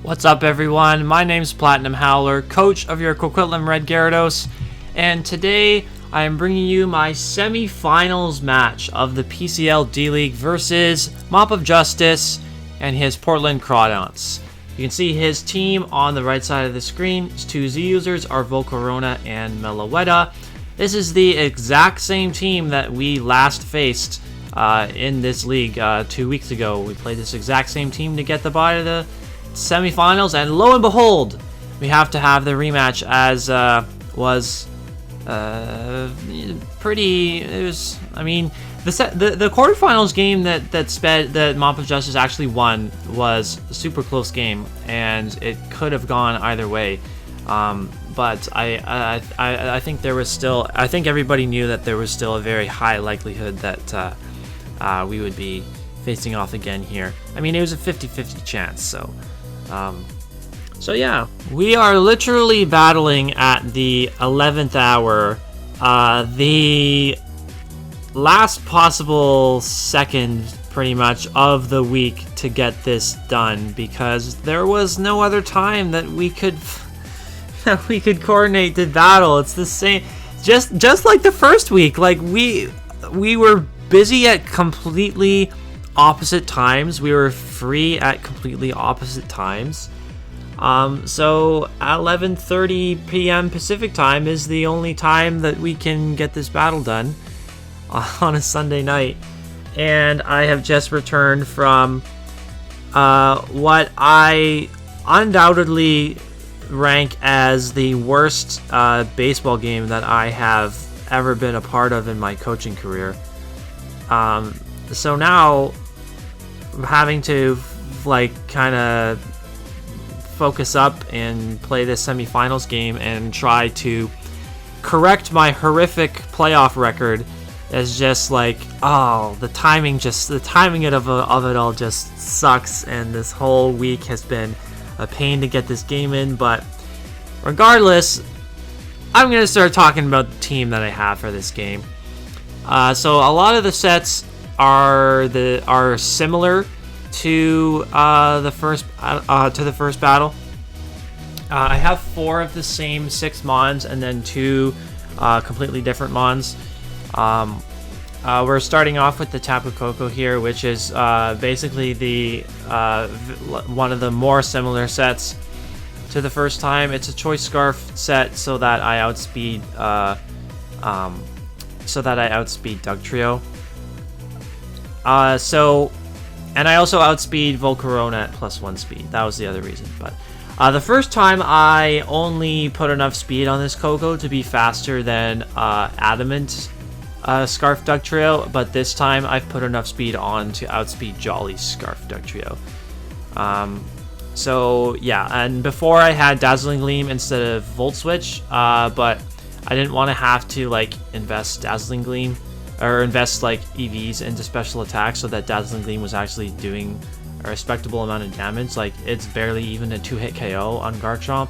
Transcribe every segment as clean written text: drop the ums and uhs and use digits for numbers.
What's up, everyone? My name's PlatinumHowler, coach of your Coquitlam Red Gyarados, and today I am bringing you my semi-finals match of the PCL D-League versus Mop of Justice and his Portland Crawdaunts. You can see his team on the right side of the screen. His two Z users are Volcarona and Meloetta. This is the exact same team that we last faced in this league 2 weeks ago. We played this exact same team to get the bye to the semifinals, and lo and behold, we have to have the rematch, as was pretty. It was, I mean, the quarterfinals game that Mop of Justice actually won was a super close game, and it could have gone either way. But I think there was still, I think everybody knew that there was still a very high likelihood that we would be facing off again here. I mean, it was a 50-50 chance, so yeah, we are literally battling at the 11th hour, the last possible second, pretty much, of the week to get this done, because there was no other time that we could coordinate the battle. It's the same, just like the first week. Like we were busy at completely opposite times. We were free at completely opposite times. So at 11:30 p.m. Pacific time is the only time that we can get this battle done on a Sunday night. And I have just returned from what I undoubtedly rank as the worst baseball game that I have ever been a part of in my coaching career. So now having to kind of focus up and play this semifinals game and try to correct my horrific playoff record is just the timing of it all just sucks, and this whole week has been a pain to get this game in. But regardless, I'm going to start talking about the team that I have for this game. So a lot of the sets are similar to the first battle. I have 4 of the same 6 mons and then 2 completely different mons. We're starting off with the Tapu Koko here, which is basically the one of the more similar sets to the first time. It's a choice scarf set so that I outspeed Doug Trio. And I also outspeed Volcarona at +1 speed. That was the other reason. But the first time I only put enough speed on this Koko to be faster than Adamant Scarf Doug Trio, but this time I've put enough speed on to outspeed Jolly's Scarf Doug Trio. So yeah, and before I had Dazzling Gleam instead of Volt Switch, but I didn't want to have to invest Dazzling Gleam or invest EVs into special attacks, so that Dazzling Gleam was actually doing a respectable amount of damage. It's barely even a 2-hit KO on Garchomp,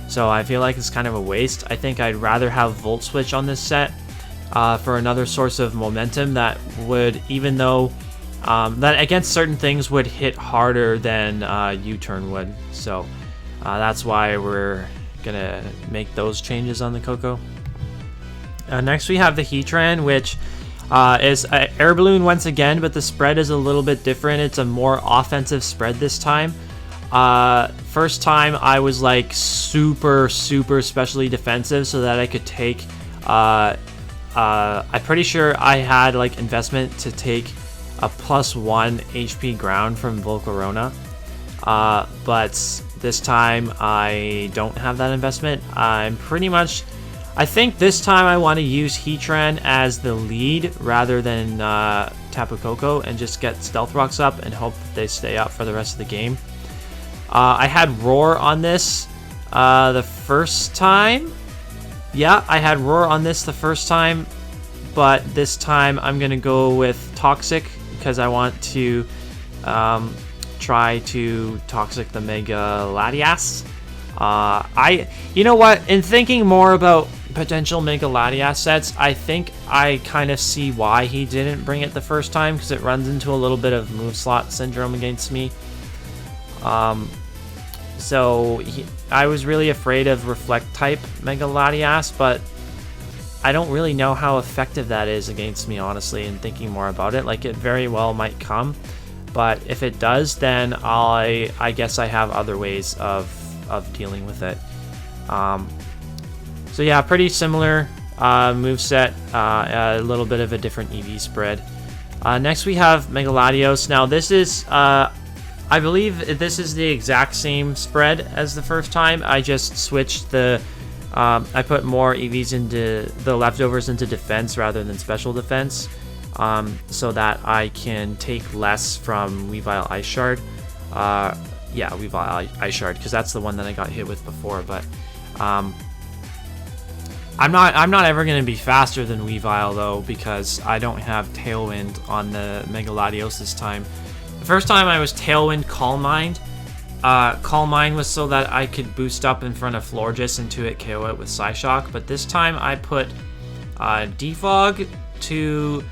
so I feel like it's kind of a waste. I think I'd rather have Volt Switch on this set for another source of momentum that would, even though that against certain things would hit harder than U-Turn would. So that's why we're gonna make those changes on the Koko. Next we have the Heatran, which is Air Balloon once again, but the spread is a little bit different. It's a more offensive spread this time. First time I was super specially defensive so that I could take I'm pretty sure I had investment to take a +1 HP ground from Volcarona, but this time I don't have that investment. I think this time I want to use Heatran as the lead rather than Tapu Koko, and just get Stealth Rocks up and hope that they stay up for the rest of the game. I had Roar on this the first time. Yeah, I had Roar on this the first time, but this time I'm going to go with Toxic because I want to try to Toxic the Mega Latias. You know what? In thinking more about potential Mega Latias sets, I think I kind of see why he didn't bring it the first time, because it runs into a little bit of move slot syndrome against me. So I was really afraid of Reflect type Mega Latias, but I don't really know how effective that is against me, honestly, and thinking more about it. Like, it very well might come, but if it does, then I guess I have other ways of dealing with it. So yeah, pretty similar moveset, a little bit of a different EV spread. Next we have Mega Latios. Now this is, I believe this is the exact same spread as the first time. I just switched the, I put more EVs into the leftovers into defense rather than special defense, so that I can take less from Weavile Ice Shard. Yeah, Weavile Ice Shard, because that's the one that I got hit with before. But I'm not ever going to be faster than Weavile though, because I don't have Tailwind on the Mega Latios this time. The first time I was Tailwind Calm Mind. Calm Mind was so that I could boost up in front of Florges into it, KO it with Psyshock. But this time I put Defog to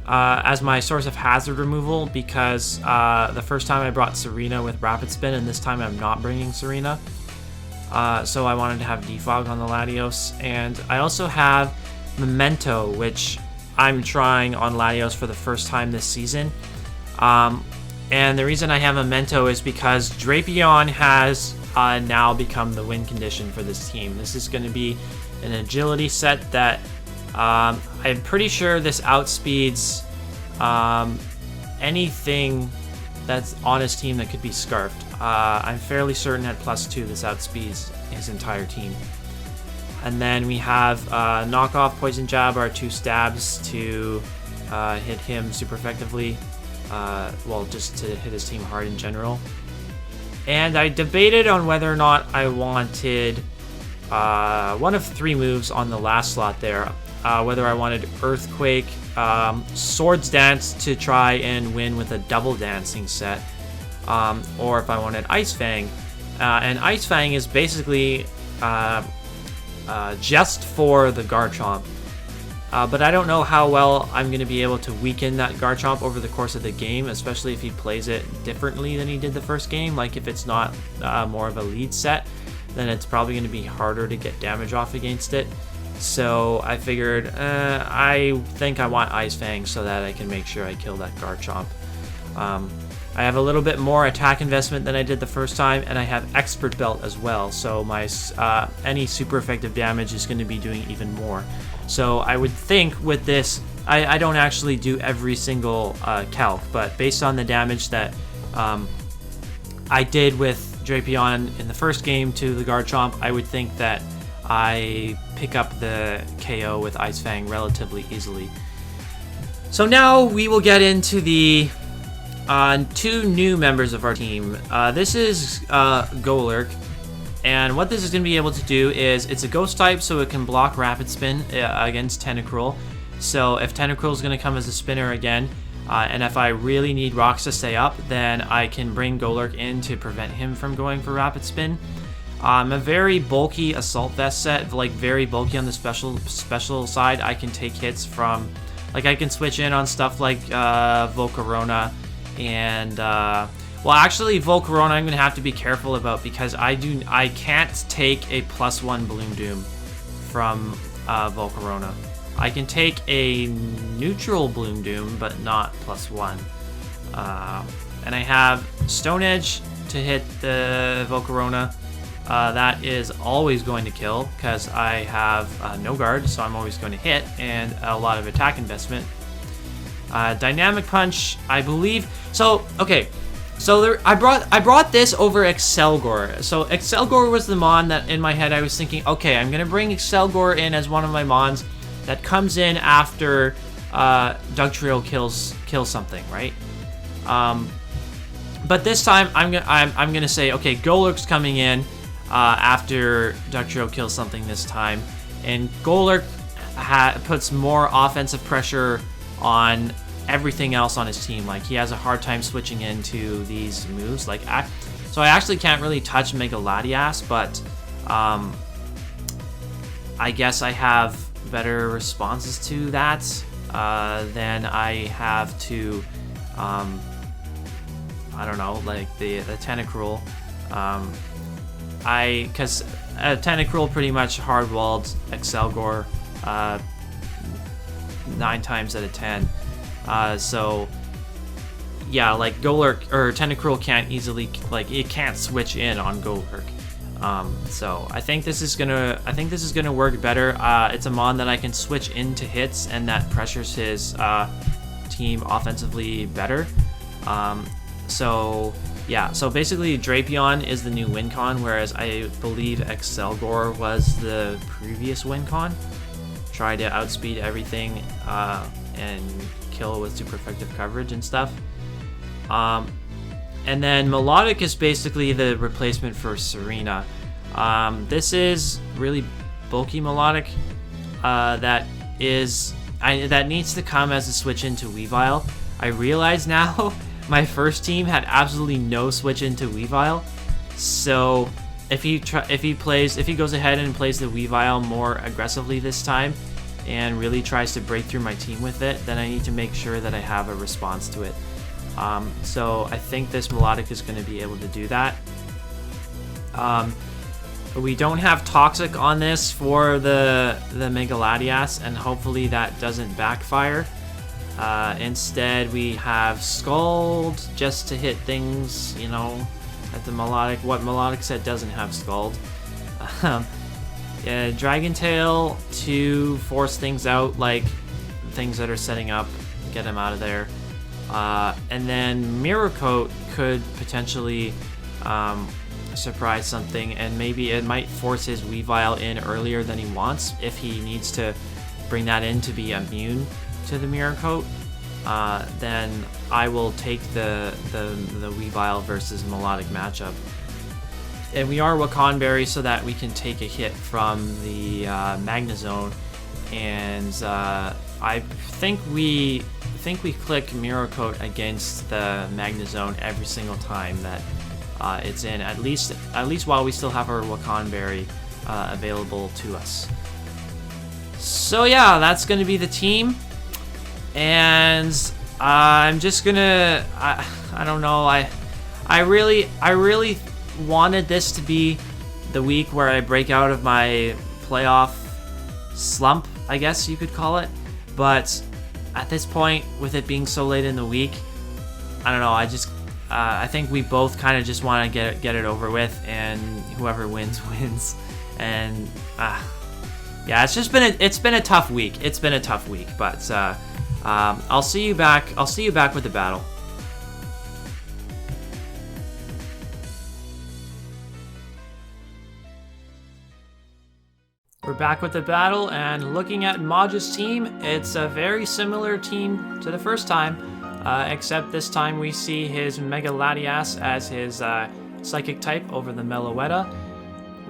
as my source of hazard removal, because the first time I brought Serena with Rapid Spin, and this time I'm not bringing Serena. So I wanted to have Defog on the Latios. And I also have Memento, which I'm trying on Latios for the first time this season. And the reason I have Memento is because Drapion has now become the win condition for this team. This is going to be an agility set that I'm pretty sure this outspeeds anything that's on his team that could be Scarfed. I'm fairly certain at +2 this outspeeds his entire team. And then we have Knockoff, Poison Jab, our 2 stabs to hit him super effectively. Well, just to hit his team hard in general. And I debated on whether or not I wanted one of 3 moves on the last slot there. Whether I wanted Earthquake, Swords Dance to try and win with a double dancing set, or if I wanted Ice Fang. And Ice Fang is basically just for the Garchomp. But I don't know how well I'm going to be able to weaken that Garchomp over the course of the game, especially if he plays it differently than he did the first game. Like, if it's not more of a lead set, then it's probably going to be harder to get damage off against it. So I figured, I think I want Ice Fang so that I can make sure I kill that Garchomp. I have a little bit more attack investment than I did the first time, and I have Expert Belt as well, so my any super effective damage is going to be doing even more. So I would think with this, I don't actually do every single calc, but based on the damage that I did with Drapion in the first game to the Garchomp, I would think that I pick up the KO with Ice Fang relatively easily. So now we will get into the 2 new members of our team. This is Golurk, and what this is going to be able to do is, it's a ghost type, so it can block Rapid Spin against Tentacruel. So if Tentacruel is going to come as a spinner again, and if I really need rocks to stay up, then I can bring Golurk in to prevent him from going for Rapid Spin. A very bulky Assault Vest set, like very bulky on the special side. I can take hits from, like, I can switch in on stuff like Volcarona and well, actually Volcarona I'm gonna have to be careful about, because I can't take a +1 Bloom Doom from Volcarona. I can take a neutral Bloom Doom, but not +1. And I have Stone Edge to hit the Volcarona. That is always going to kill, because I have no guard, so I'm always going to hit, and a lot of attack investment. Dynamic Punch, I believe. So okay, so I brought this over Excelgor. So Excelgor was the mon that in my head I was thinking, okay, I'm gonna bring Excelgor in as one of my mons that comes in after Dugtrio kills something, right? But this time I'm gonna say, okay, Golurk's coming in after Dugtrio kills something this time, and Golurk puts more offensive pressure on everything else on his team. Like, he has a hard time switching into these moves. Like, so I actually can't really touch Mega Latias, but I guess I have better responses to that than I have to I don't know, like the Tentacruel. because Tentacruel pretty much hard-walled Excelgor 9 times out of 10. So yeah, like Golurk or Tentacruel can't easily, like, it can't switch in on Golurk. So I think this is gonna work better. It's a mon that I can switch into hits, and that pressures his team offensively better. So yeah, so basically Drapion is the new win con, whereas I believe Excelgor was the previous win con. Try to outspeed everything and kill with super effective coverage and stuff. And then Melodic is basically the replacement for Serena. This is really bulky Melodic that needs to come as a switch into Weavile. I realize now my first team had absolutely no switch into Weavile. So if he goes ahead and plays the Weavile more aggressively this time and really tries to break through my team with it, then I need to make sure that I have a response to it. So I think this Melodic is going to be able to do that. We don't have Toxic on this for the Mega Latias, and hopefully that doesn't backfire. Instead, we have Scald just to hit things, you know, at the Melodic. What Melodic set doesn't have Scald. Dragon Tail to force things out, like things that are setting up, get him out of there. And then Mirror Coat could potentially surprise something, and maybe it might force his Weavile in earlier than he wants if he needs to bring that in to be immune to the Mirror Coat. Then I will take the Weavile versus Melodic matchup. And we are Wakanberry so that we can take a hit from the Magnezone, and I think we click Mirror Coat against the Magnezone every single time that it's in, at least while we still have our Wakanberry available to us. So yeah, that's going to be the team, and I'm just gonna I don't know, I really wanted this to be the week where I break out of my playoff slump, I guess you could call it, but at this point, with it being so late in the week, I don't know, I think we both kind of just want to get it over with, and whoever wins wins. And yeah, it's been a tough week. It's been a tough week, but I'll see you back with the battle. We're back with the battle, and looking at Maj's team, it's a very similar team to the first time, except this time we see his Mega Latias as his Psychic type over the Meloetta.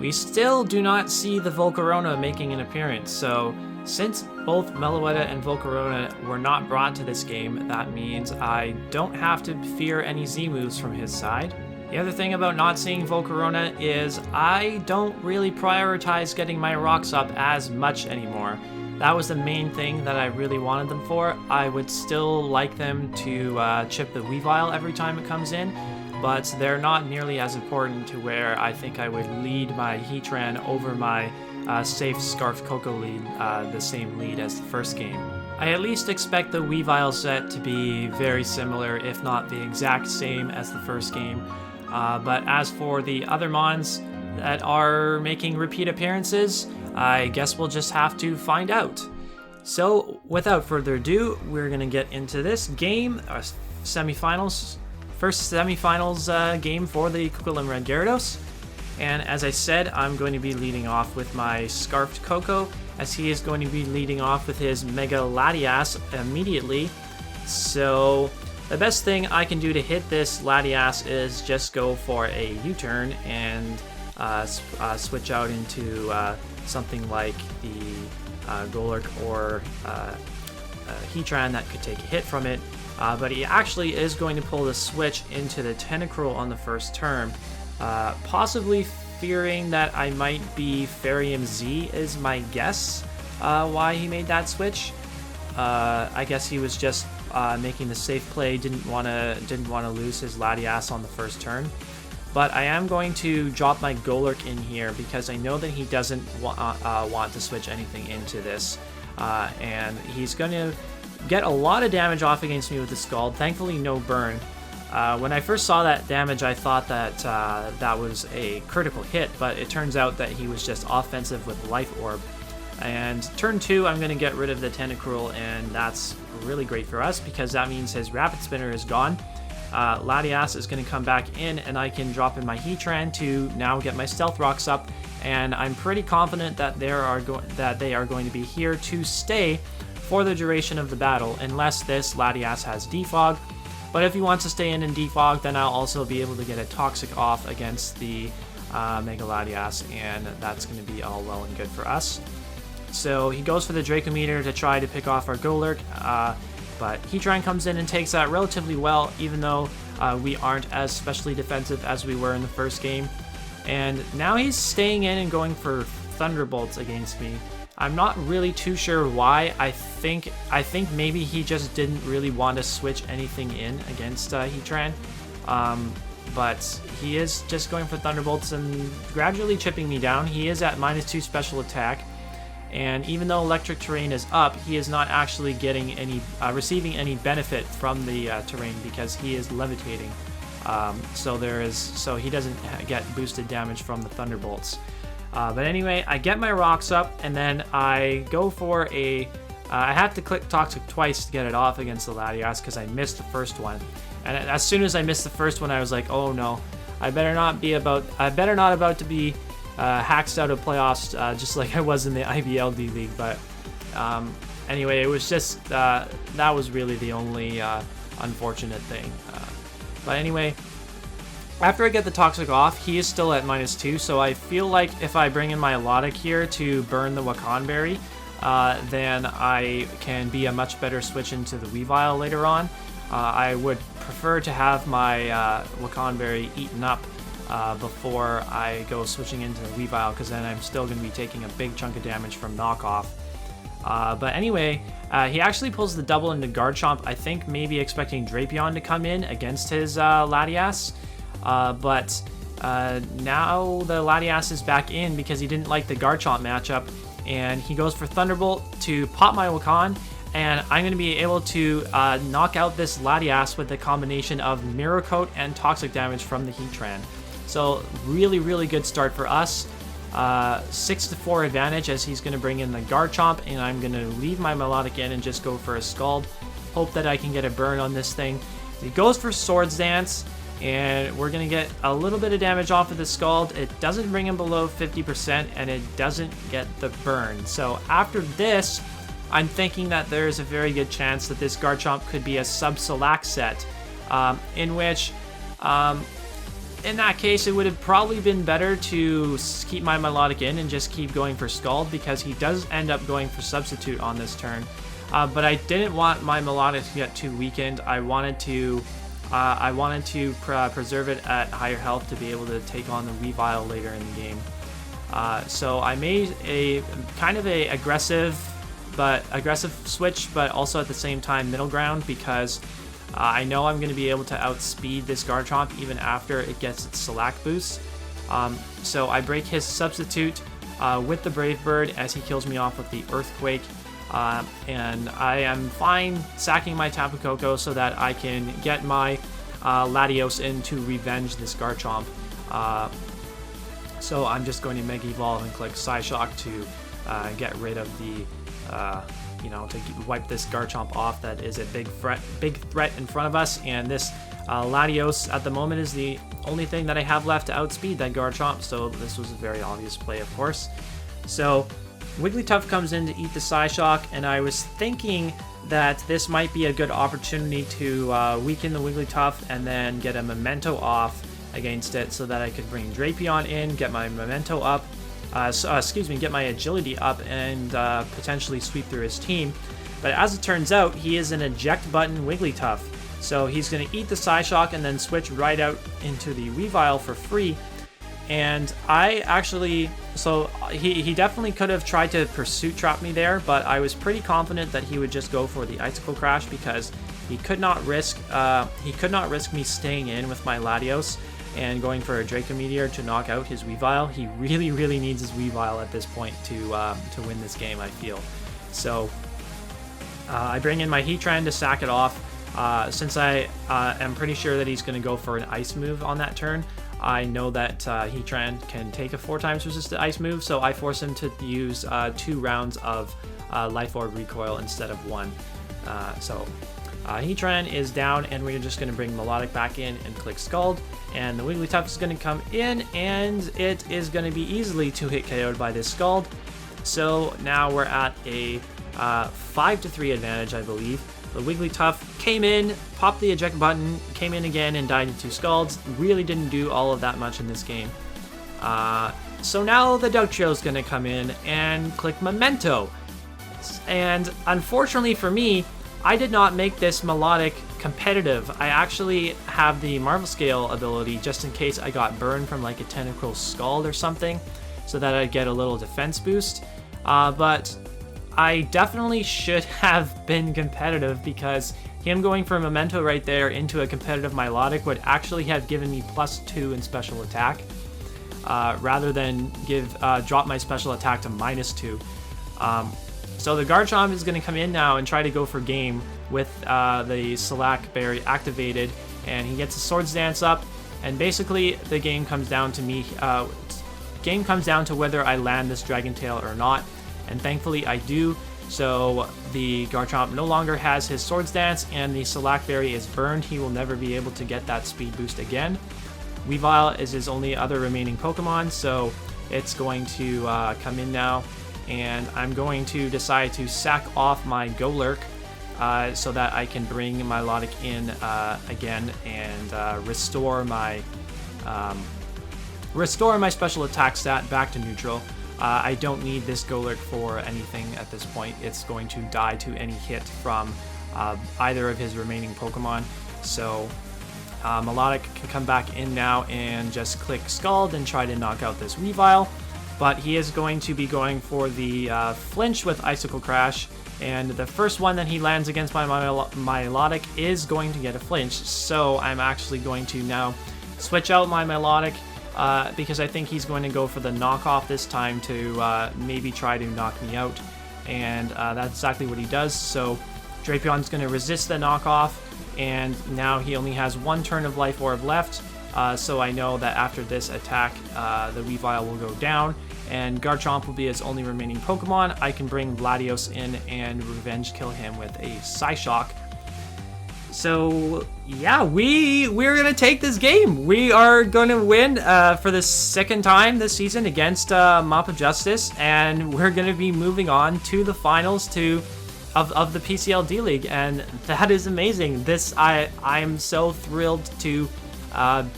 We still do not see the Volcarona making an appearance, so since both Meloetta and Volcarona were not brought to this game, that means I don't have to fear any Z moves from his side. The other thing about not seeing Volcarona is I don't really prioritize getting my rocks up as much anymore. That was the main thing that I really wanted them for. I would still like them to chip the Weavile every time it comes in, but they're not nearly as important to where I think I would lead my Heatran over my safe Scarf Coco lead, the same lead as the first game. I at least expect the Weavile set to be very similar, if not the exact same as the first game. But as for the other mons that are making repeat appearances, I guess we'll just have to find out. So without further ado, we're going to get into this game, semifinals. First semifinals game for the Coquitlam Red Gyarados. And as I said, I'm going to be leading off with my Scarfed Coco, as he is going to be leading off with his Mega Latias immediately. So the best thing I can do to hit this Latias is just go for a U-turn and switch out into something like the Golurk or Heatran that could take a hit from it. But he actually is going to pull the switch into the Tentacruel on the first turn, possibly fearing that I might be Farium Z is my guess why he made that switch. I guess he was just making the safe play, didn't want to lose his Latias on the first turn. but I am going to drop my Golurk in here because I know that he doesn't want to switch anything into this, and he's going to get a lot of damage off against me with the Scald. Thankfully, no burn. When I first saw that damage, I thought that that was a critical hit, but it turns out that he was just offensive with Life Orb. And turn 2, I'm going to get rid of the Tentacruel, and that's really great for us because that means his Rapid Spinner is gone. Latias is going to come back in, and I can drop in my Heatran to now get my Stealth Rocks up, and I'm pretty confident that they are going to be here to stay for the duration of the battle, unless this Latias has Defog. But if he wants to stay in and defog, then I'll also be able to get a Toxic off against the Mega Latias, and that's going to be all well and good for us. So he goes for the Dracometer to try to pick off our Golurk, but Heatran comes in and takes that relatively well, even though we aren't as specially defensive as we were in the first game. And now he's staying in and going for Thunderbolts against me. I'm not really too sure why. I think maybe he just didn't really want to switch anything in against Heatran. But he is just going for Thunderbolts and gradually chipping me down. He is at -2 special attack, and even though Electric Terrain is up, he is not actually getting any receiving any benefit from the terrain because he is levitating. So he doesn't get boosted damage from the Thunderbolts. But anyway, I get my rocks up, and then I go for a... I have to click Toxic twice to get it off against the Latias because I missed the first one. And as soon as I missed the first one, I was like, oh no, I better not about to be hacked out of playoffs just like I was in the IBL D-League. But anyway, it was just... that was really the only unfortunate thing. But anyway... After I get the Toxic off, he is still at -2, so I feel like if I bring in my Elotic here to burn the Wakanberry, then I can be a much better switch into the Weavile later on. I would prefer to have my Wakanberry eaten up before I go switching into the Weavile, because then I'm still going to be taking a big chunk of damage from knockoff. But anyway, he actually pulls the double into Garchomp, I think maybe expecting Drapion to come in against his Latias. But now the Latias is back in because he didn't like the Garchomp matchup, and he goes for Thunderbolt to pop my Wakan, and I'm going to be able to knock out this Latias with the combination of Mirror Coat and Toxic damage from the Heatran. So really, really good start for us. 6-4 advantage as he's going to bring in the Garchomp, and I'm going to leave my Melodic in and just go for a Scald. Hope that I can get a burn on this thing. He goes for Swords Dance, and we're going to get a little bit of damage off of the Scald. It doesn't bring him below 50%, and it doesn't get the burn. So after this, I'm thinking that there's a very good chance that this Garchomp could be a sub-Select set, in which, in that case, it would have probably been better to keep my Melodic in and just keep going for Scald, because he does end up going for Substitute on this turn. But I didn't want my Melodic to get too weakened. I wanted to preserve it at higher health to be able to take on the Weavile later in the game. So I made a kind of a aggressive switch, but also at the same time middle ground, because I know I'm going to be able to outspeed this Garchomp even after it gets its Select boost. So I break his Substitute with the Brave Bird as he kills me off with the Earthquake. And I am fine sacking my Tapu Koko so that I can get my Latios in to revenge this Garchomp. So I'm just going to Mega Evolve and click Psyshock to get rid of the, to wipe this Garchomp off that is a big threat in front of us. And this Latios at the moment is the only thing that I have left to outspeed that Garchomp, so this was a very obvious play, of course. So Wigglytuff comes in to eat the Psyshock, and I was thinking that this might be a good opportunity to weaken the Wigglytuff and then get a Memento off against it so that I could bring Drapion in, get my Memento up, get my Agility up, and potentially sweep through his team. But as it turns out, he is an eject button Wigglytuff, so he's going to eat the Psyshock and then switch right out into the Weavile for free. And I actually, so he definitely could have tried to Pursuit Trap me there, but I was pretty confident that he would just go for the Icicle Crash because he could not risk me staying in with my Latios. and going for a Draco Meteor to knock out his Weavile. He really needs his Weavile at this point to win this game, I feel. So I bring in my Heatran to sack it off. Since I am pretty sure that he's going to go for an Ice move on that turn, I know that Heatran can take a 4 times resisted Ice move, so I force him to use 2 rounds of Life Orb Recoil instead of 1. Heatran is down, and we're just going to bring Melodic back in and click Scald, and the Wigglytuff is going to come in, and it is going to be easily 2-hit KO'd by this Scald. So now we're at a 5-3 advantage, I believe. The Wigglytuff came in, popped the eject button, came in again and died to 2 Scalds. Really didn't do all of that much in this game. So now the Dugtrio is going to come in and click Memento. And unfortunately for me, I did not make this Melodic competitive. I actually have the Marvel Scale ability just in case I got burned from like a Tentacruel Scald or something, so that I'd get a little defense boost. But I definitely should have been competitive, because him going for a Memento right there into a competitive Milotic would actually have given me +2 in special attack, rather than drop my special attack to -2. So the Garchomp is going to come in now and try to go for game with the Slack Berry activated, and he gets a Swords Dance up, and basically the game comes down to me. Game comes down to whether I land this Dragon Tail or not, and thankfully I do. So the Garchomp no longer has his Swords Dance, and the Slack Berry is burned. He will never be able to get that speed boost again. Weavile is his only other remaining Pokemon, so it's going to come in now. And I'm going to decide to sack off my Golurk so that I can bring Milotic in again and restore my special attack stat back to neutral. I don't need this Golurk for anything at this point. It's going to die to any hit from either of his remaining Pokemon. So Melodic can come back in now and just click Scald and try to knock out this Weavile. But he is going to be going for the flinch with Icicle Crash, and the first one that he lands against my Milotic is going to get a flinch, so I'm actually going to now switch out my Milotic because I think he's going to go for the knockoff this time to maybe try to knock me out, and that's exactly what he does. So Drapion's going to resist the knockoff, and now he only has 1 turn of Life Orb left. So I know that after this attack, the Weavile will go down, and Garchomp will be his only remaining Pokemon. I can bring Latios in and revenge kill him with a Psyshock. So yeah, we're gonna take this game. We are gonna win for the 2nd time this season against Mop of Justice, and we're gonna be moving on to the finals of the PCL D-League, and that is amazing. I'm so thrilled to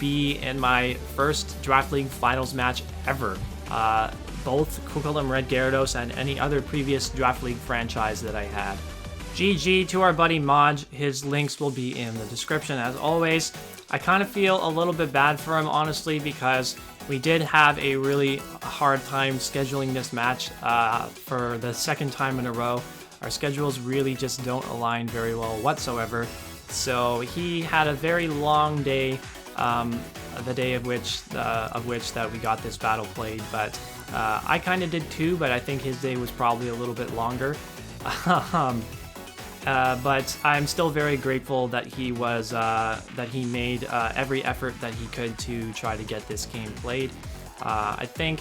be in my first Draft League Finals match ever. Both Coquitlam Red Gyarados and any other previous Draft League franchise that I had. GG to our buddy Maj. His links will be in the description as always. I kind of feel a little bit bad for him, honestly, because we did have a really hard time scheduling this match for the 2nd time in a row. Our schedules really just don't align very well whatsoever. So he had a very long day, the day of which that we got this battle played, but I kind of did too, but I think his day was probably a little bit longer. But I'm still very grateful that he made every effort that he could to try to get this game played. I think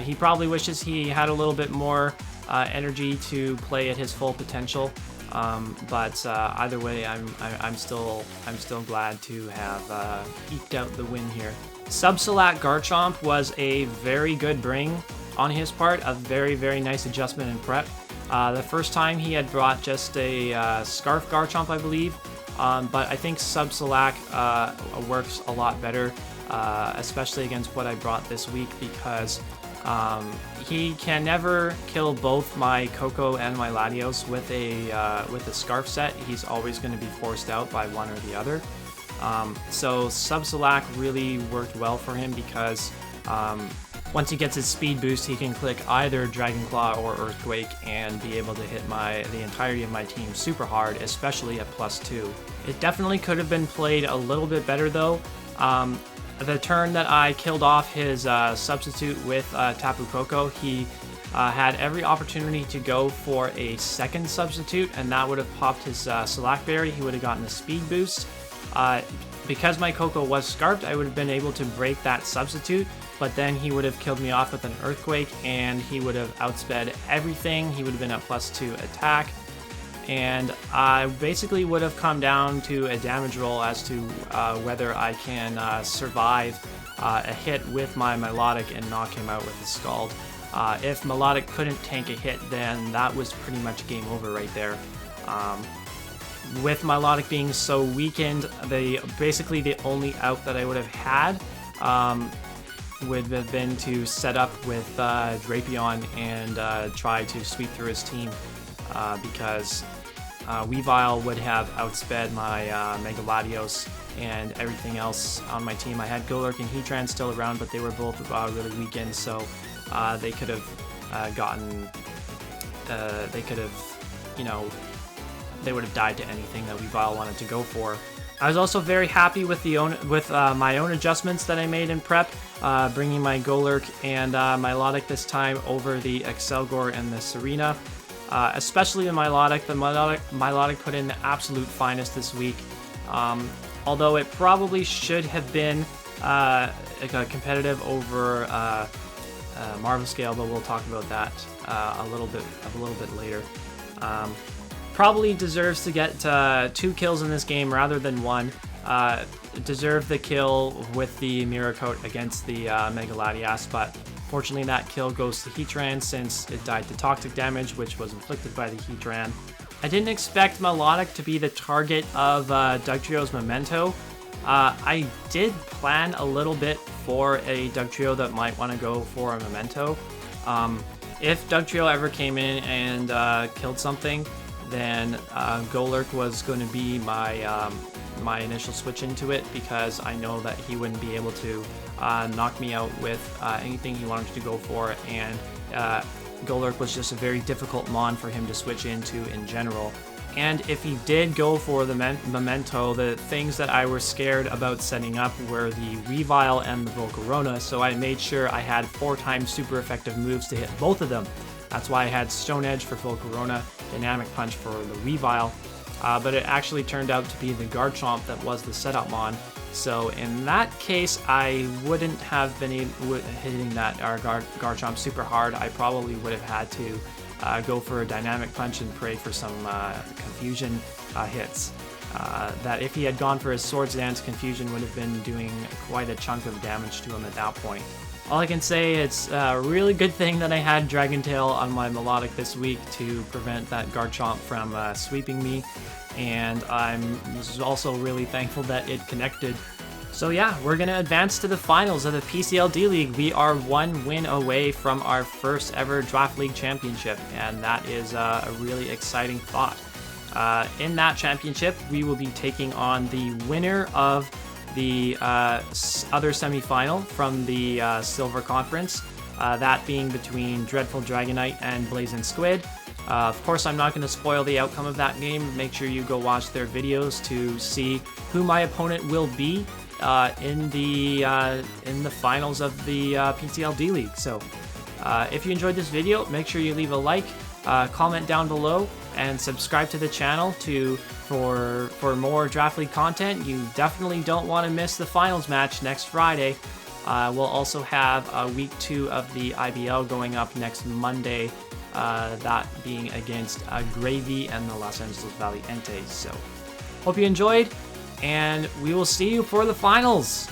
he probably wishes he had a little bit more energy to play at his full potential. But either way, I'm still glad to have eked out the win here. Subsalat Garchomp was a very good bring on his part, a very nice adjustment in prep. The first time he had brought just a Scarf Garchomp, I believe, but I think Subsalat works a lot better, especially against what I brought this week, because he can never kill both my Coco and my Latios with a Scarf set. He's always going to be forced out by one or the other. So Subsalat really worked well for him, because once he gets his speed boost, he can click either Dragon Claw or Earthquake and be able to hit the entirety of my team super hard, especially at +2. It definitely could have been played a little bit better though. the turn that I killed off his substitute with Tapu Koko, he had every opportunity to go for a second substitute, and that would have popped his Slack Berry. He would have gotten a speed boost. Because my Koko was scarfed, I would have been able to break that substitute, but then he would have killed me off with an Earthquake, and he would have outsped everything. He would have been a +2 attack, and I basically would have come down to a damage roll as to whether I can survive a hit with my Melodic and knock him out with the Scald. If Melodic couldn't tank a hit, then that was pretty much game over right there. With Melodic being so weakened, basically the only out that I would have had would have been to set up with Drapion and try to sweep through his team, because Weavile would have outsped my Mega Latios and everything else on my team. I had Golurk and Heatran still around, but they were both really weakened, so they could have gotten, they could have, you know, they would have died to anything that Weavile wanted to go for. I was also very happy with my own adjustments that I made in prep, bringing my Golurk and Milotic this time over the Excelgor and the Serena. Especially in Milotic. The Milotic put in the absolute finest this week. Although it probably should have been competitive over Marvel Scale, but we'll talk about that a little bit later. Probably deserves to get 2 kills in this game rather than 1. Deserved the kill with the Mirror Coat against the Mega Latias, but fortunately that kill goes to Heatran since it died to toxic damage, which was inflicted by the Heatran. I didn't expect Melodic to be the target of Dugtrio's Memento. I did plan a little bit for a Dugtrio that might want to go for a Memento. If Dugtrio ever came in and killed something, then Golurk was going to be my my initial switch into it, because I know that he wouldn't be able to knock me out with anything he wanted to go for, and Golurk was just a very difficult mon for him to switch into in general. And if he did go for the Memento, the things that I was scared about setting up were the Weavile and the Volcarona, so I made sure I had 4 times super effective moves to hit both of them. That's why I had Stone Edge for Volcarona, Dynamic Punch for the Weavile, but it actually turned out to be the Garchomp that was the setup mon. So in that case, I wouldn't have been hitting that Garchomp super hard. I probably would have had to go for a Dynamic Punch and pray for some Confusion hits. That if he had gone for his Swords Dance, Confusion would have been doing quite a chunk of damage to him at that point. All I can say, it's a really good thing that I had Dragon Tail on my Melodic this week to prevent that Garchomp from sweeping me, and I'm also really thankful that it connected. So yeah, we're going to advance to the finals of the PCL D-League. We are 1 win away from our first ever Draft League championship, and that is a really exciting thought. In that championship, we will be taking on the winner of the other semifinal from the Silver Conference, that being between Dreadful Dragonite and Blazing Squid. Of course, I'm not going to spoil the outcome of that game. Make sure you go watch their videos to see who my opponent will be in the finals of the PCL D-League. So if you enjoyed this video, make sure you leave a like, comment down below, and subscribe to the channel for more Draft League content. You definitely don't want to miss the finals match next Friday. We'll also have week 2 of the IBL going up next Monday, that being against Gravy and the Los Angeles Valientes. So hope you enjoyed, and we will see you for the finals.